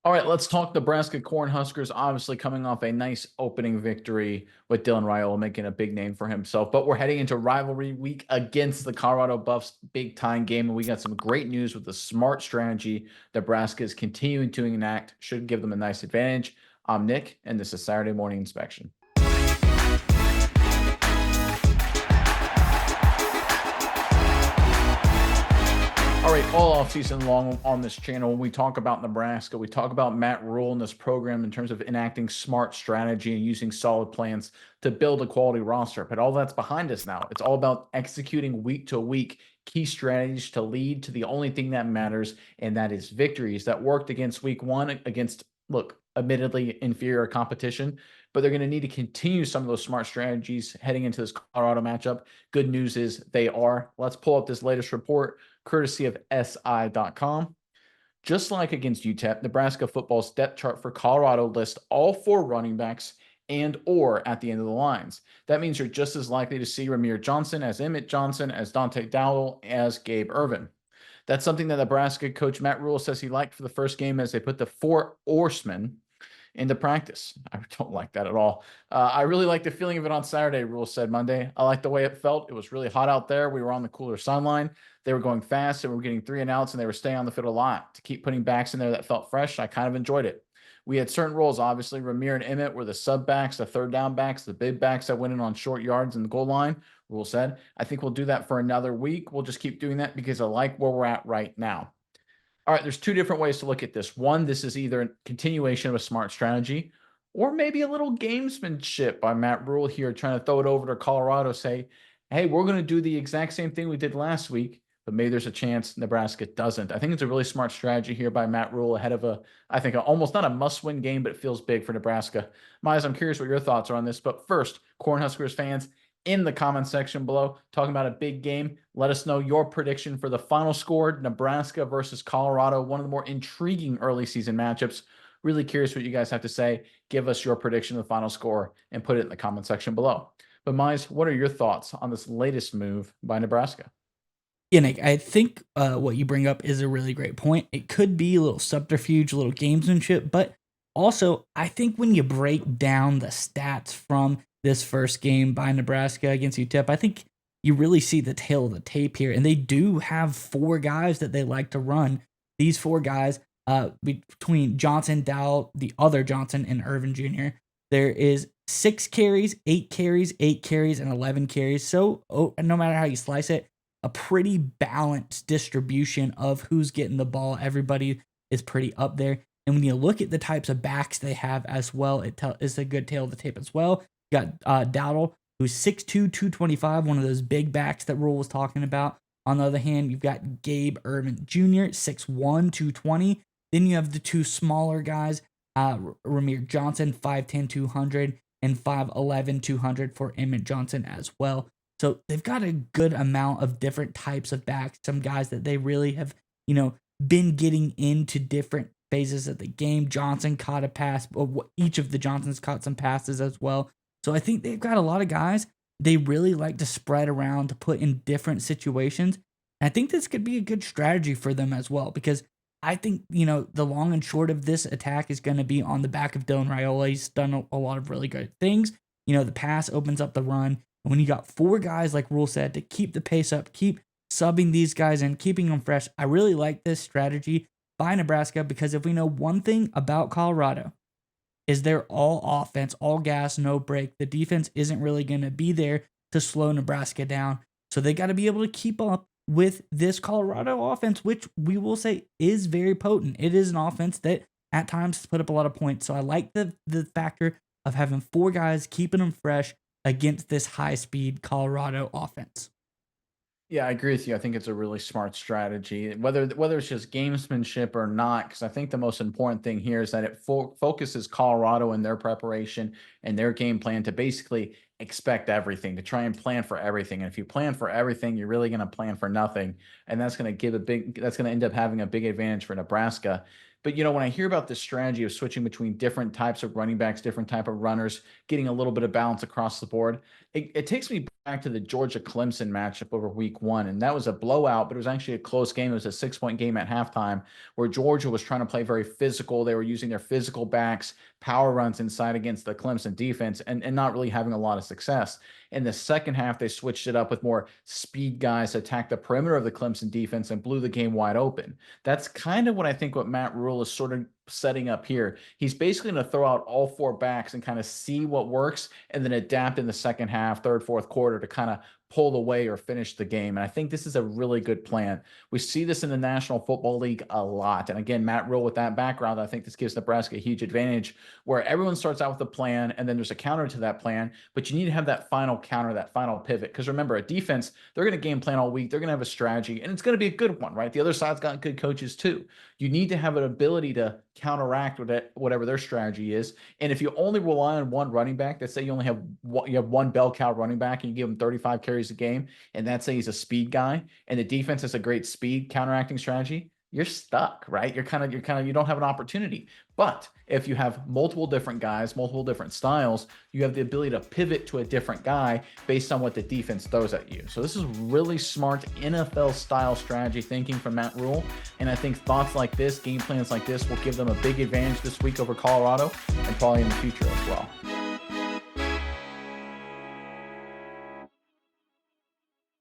All right, let's talk Nebraska Cornhuskers. Obviously, coming off a nice opening victory with Dylan Raiola making a big name for himself. But we're heading into rivalry week against the Colorado Buffs, big time game, and we got some great news with the smart strategy Nebraska is continuing to enact. Should give them a nice advantage. I'm Nick, and this is Saturday Morning Inspection. All right, all offseason long on this channel, when we talk about Nebraska, we talk about Matt Rule and this program in terms of enacting smart strategy and using solid plans to build a quality roster. But all that's behind us now. It's all about executing week to week key strategies to lead to the only thing that matters, and that is victories that worked against week one against, look, admittedly inferior competition, but they're going to need to continue some of those smart strategies heading into this Colorado matchup. Good news is they are. Let's pull up this latest report courtesy of SI.com. Just like against UTEP, Nebraska football's depth chart for Colorado lists all four running backs and or at the end of the lines. That means you're just as likely to see Ramir Johnson as Emmett Johnson, as Dante Dowdle, as Gabe Ervin. That's something that Nebraska coach Matt Rule says he liked for the first game as they put the four horsemen into practice. I don't like that at all. I really like the feeling of it on Saturday, Rule said Monday. I like the way it felt. It was really hot out there. We were on the cooler sideline. They were going fast and we were getting 3 and outs, and they were staying on the field a lot to keep putting backs in there that felt fresh. I kind of enjoyed it. We had certain roles, obviously. Ramir and Emmett were the sub backs, the third down backs, the big backs that went in on short yards in the goal line. Rule said, I think we'll do that for another week. We'll just keep doing that because I like where we're at right now. All right, there's two different ways to look at this. One, this is either a continuation of a smart strategy or maybe a little gamesmanship by Matt Rule here, trying to throw it over to Colorado, say, hey, we're going to do the exact same thing we did last week, but maybe there's a chance Nebraska doesn't. I think it's a really smart strategy here by Matt Rule ahead of almost not a must-win game, but it feels big for Nebraska. Miles, I'm curious what your thoughts are on this, but first, Cornhuskers fans, in the comment section below, talking about a big game. Let us know your prediction for the final score, Nebraska versus Colorado, one of the more intriguing early season matchups. Really curious what you guys have to say. Give us your prediction of the final score and put it in the comment section below. But Mize, what are your thoughts on this latest move by Nebraska? Yeah, Nick, I think what you bring up is a really great point. It could be a little subterfuge, a little gamesmanship, but also I think when you break down the stats from this first game by Nebraska against UTEP, I think you really see the tail of the tape here. And they do have 4 guys that they like to run. These 4 guys, between Johnson, Dow, the other Johnson, and Irvin Jr., there is 6 carries, 8 carries, 8 carries, and 11 carries. So no matter how you slice it, a pretty balanced distribution of who's getting the ball. Everybody is pretty up there. And when you look at the types of backs they have as well, it's a good tail of the tape as well. You got Dowdle, who's 6'2", 225, one of those big backs that Rule was talking about. On the other hand, you've got Gabe Ervin Jr., 6'1", 220. Then you have the 2 smaller guys, Ramir Johnson, 5'10", 200, and 5'11", 200 for Emmett Johnson as well. So they've got a good amount of different types of backs. Some guys that they really have, been getting into different phases of the game. Johnson caught a pass, or each of the Johnsons caught some passes as well. So I think they've got a lot of guys they really like to spread around to put in different situations. And I think this could be a good strategy for them as well, because I think, the long and short of this attack is going to be on the back of Dylan Raiola. He's done a lot of really good things. The pass opens up the run. And when you got 4 guys, like Rule said, to keep the pace up, keep subbing these guys in, keeping them fresh, I really like this strategy by Nebraska, because if we know one thing about Colorado, is they're all offense, all gas, no break. The defense isn't really going to be there to slow Nebraska down. So they got to be able to keep up with this Colorado offense, which we will say is very potent. It is an offense that at times put up a lot of points. So I like the factor of having 4 guys, keeping them fresh against this high-speed Colorado offense. Yeah, I agree with you. I think it's a really smart strategy, whether it's just gamesmanship or not, because I think the most important thing here is that it focuses Colorado in their preparation and their game plan to basically expect everything, to try and plan for everything. And if you plan for everything, you're really going to plan for nothing, and that's going to end up having a big advantage for Nebraska. But when I hear about this strategy of switching between different types of running backs, different type of runners, getting a little bit of balance across the board, it takes me back to the Georgia Clemson matchup over week 1, and that was a blowout, but it was actually a close game. It was a 6-point game at halftime where Georgia was trying to play very physical. They were using their physical backs, power runs inside against the Clemson defense, and not really having a lot of success. In the second half, they switched it up with more speed guys to attack the perimeter of the Clemson defense and blew the game wide open. That's kind of what I think what Matt Rule is sort of setting up here. He's basically going to throw out all 4 backs and kind of see what works and then adapt in the second half, third, fourth quarter to kind of pull away or finish the game. And I think this is a really good plan. We see this in the National Football League a lot. And again, Matt Rule with that background, I think this gives Nebraska a huge advantage where everyone starts out with a plan and then there's a counter to that plan, but you need to have that final counter, that final pivot. Because remember, a defense, they're going to game plan all week. They're going to have a strategy and it's going to be a good one, right? The other side's got good coaches too. You need to have an ability to counteract whatever their strategy is. And if you only rely on one running back, let's say you only have one bell cow running back and you give him 35 carries a game, and that's say he's a speed guy, and the defense has a great speed counteracting strategy, you're stuck, right? You don't have an opportunity. But if you have multiple different guys, multiple different styles, you have the ability to pivot to a different guy based on what the defense throws at you. So this is really smart NFL style strategy thinking from Matt Rule. And I think thoughts like this, game plans like this will give them a big advantage this week over Colorado and probably in the future as well.